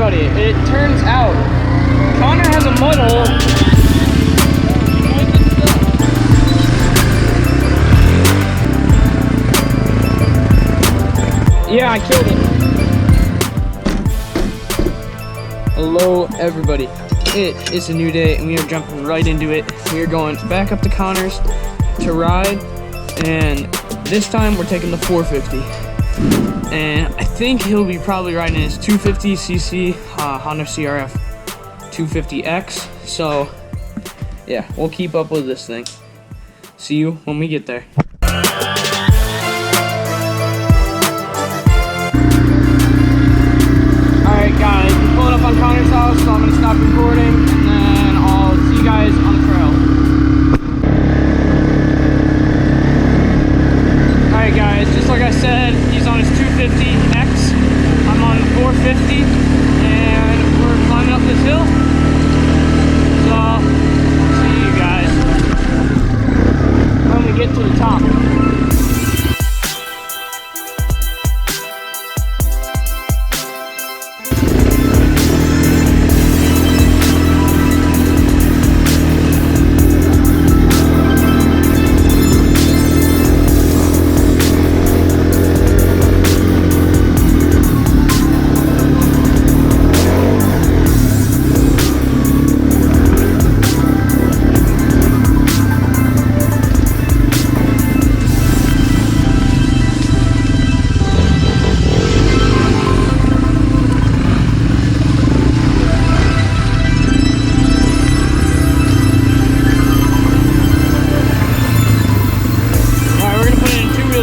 everybody, it turns out Connor has a mud hole. Yeah, I killed it. Hello everybody. It is a new day and we are jumping right into it. We are going back up to Connor's to ride, and this time we're taking the 450. And I think he'll be probably riding his 250cc Honda CRF 250X. So yeah, we'll keep up with this thing. See you when we get there. Alright guys, we're pulling up on Connor's house, so I'm going to stop recording and then I'll see you guys on the trail. Alright guys, just like I said, he's on his 250X, I'm on the 450, and we're climbing up this hill. So, I'll see you guys when we get to the top.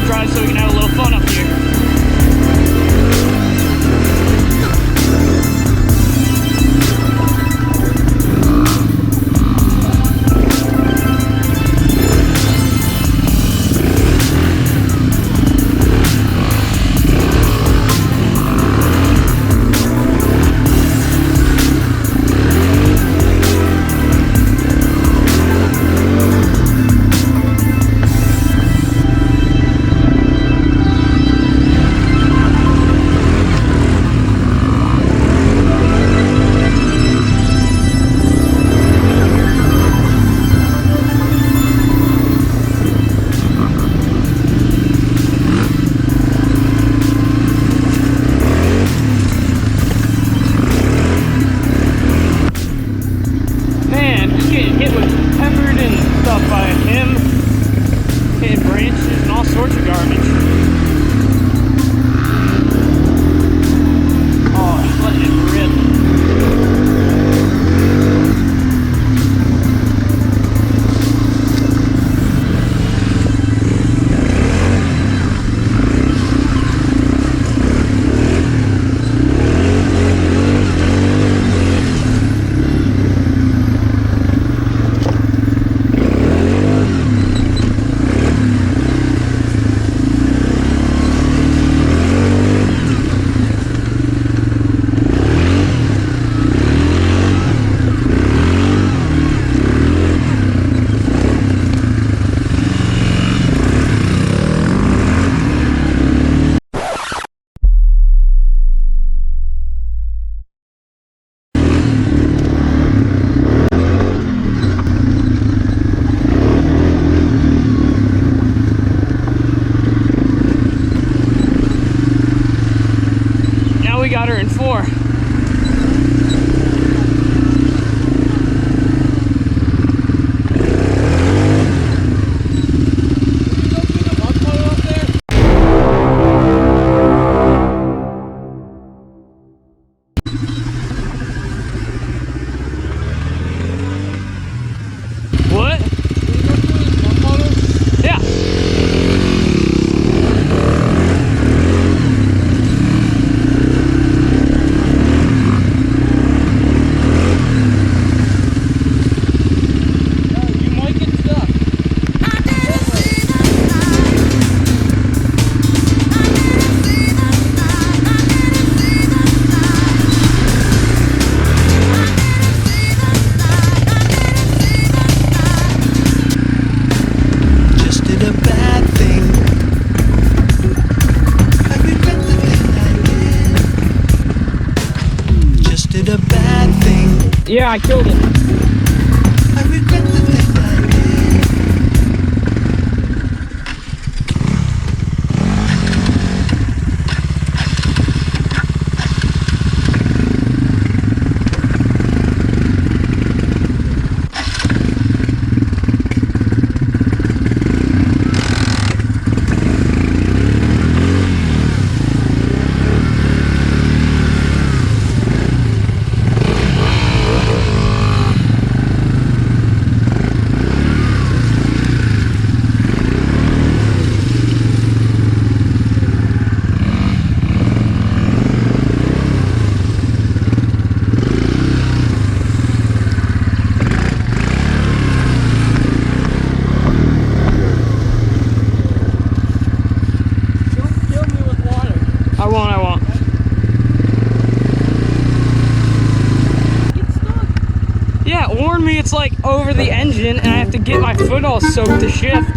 Drive so we can have a little fun up here. By him hitting branches and all sorts of garbage. Oh, he's letting it rip. We got her in 4. What? Yeah. did a bad thing. Yeah, I killed it. I regret the things I did. I won't. Yeah, warn me it's like over the engine and I have to get my foot all soaked to shift.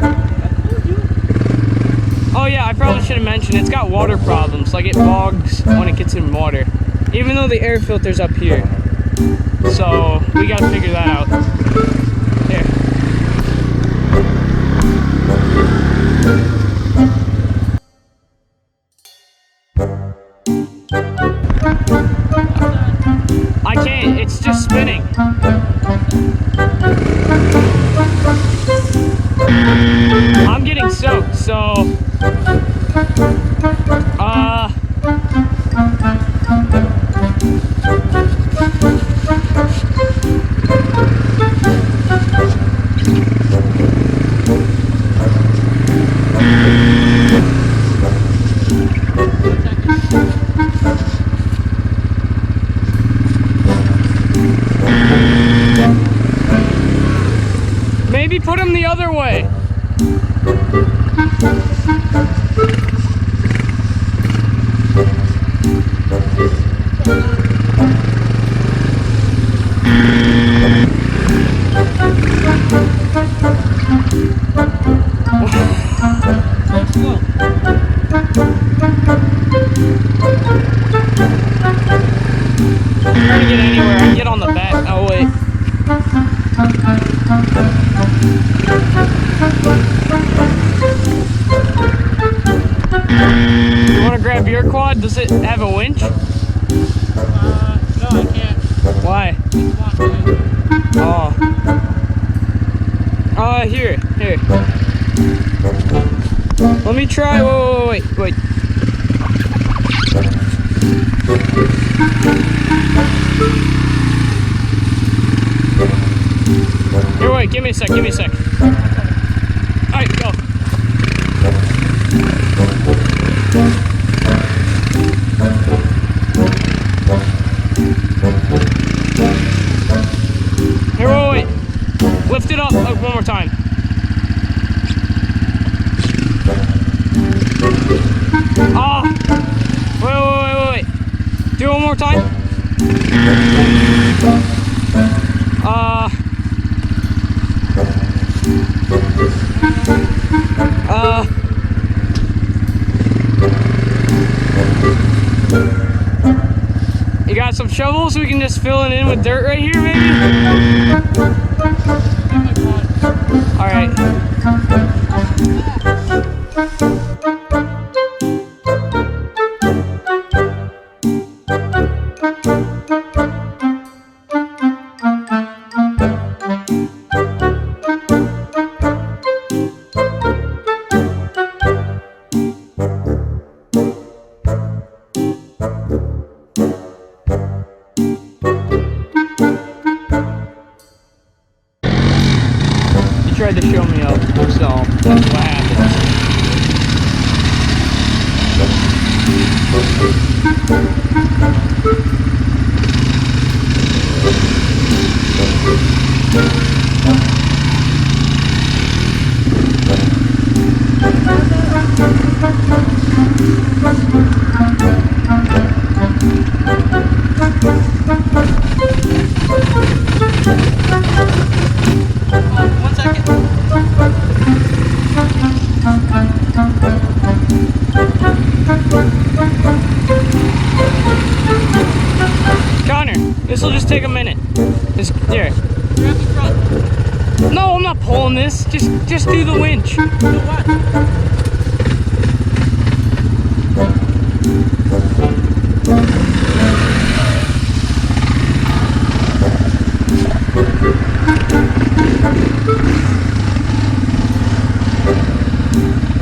Oh yeah, I probably should have mentioned it's got water problems, like it bogs when it gets in water. Even though the air filter's up here. So we gotta figure that out. Here. I can't, it's just spinning. I'm getting soaked, so maybe put him the other way. Trying to get anywhere. I can get on the back. Oh wait. You want to grab your quad? Does it have a winch? No, I can't. Why? Oh. Here. Let me try. Wait. Here, wait. Give me a sec. All right, go. Here, wait. Lift it up one more time. Oh. Wait. Do it one more time. You got some shovels? We can just fill it in with dirt right here, maybe? All right. Tried to show me up, so that's what happens. One second. This will just take a minute. Just there. Grab the front. No, I'm not pulling this. Just do the winch. Do what?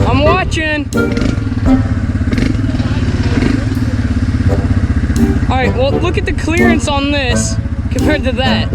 I'm watching. Alright, well, look at the clearance on this compared to that.